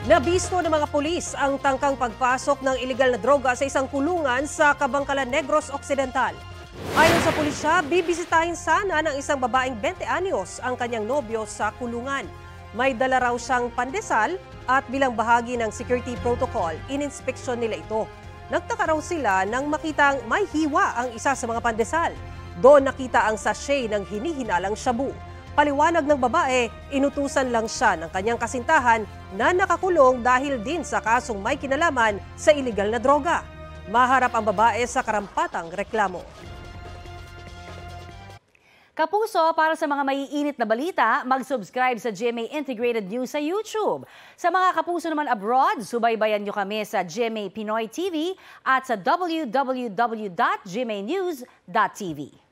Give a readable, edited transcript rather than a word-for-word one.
Nabisto ng mga pulis ang tangkang pagpasok ng ilegal na droga sa isang kulungan sa Kabangkalan Negros Occidental. Ayon sa pulisya, bibisitahin sana ng isang babaeng 20 anyos ang kanyang nobyo sa kulungan. May dala raw siyang pandesal at bilang bahagi ng security protocol, ininspeksyon nila ito. Nagtaka raw sila nang makitang may hiwa ang isa sa mga pandesal. Doon nakita ang sachet ng hinihinalang shabu. Paliwanag ng babae, inutusan lang siya ng kanyang kasintahan na nakakulong dahil din sa kasong may kinalaman sa iligal na droga. Maharap ang babae sa karampatang reklamo. Kapuso, para sa mga maiinit na balita, mag-subscribe sa GMA Integrated News sa YouTube. Sa mga kapuso naman abroad, subaybayan nyo kami sa GMA Pinoy TV at sa www.gmanews.tv.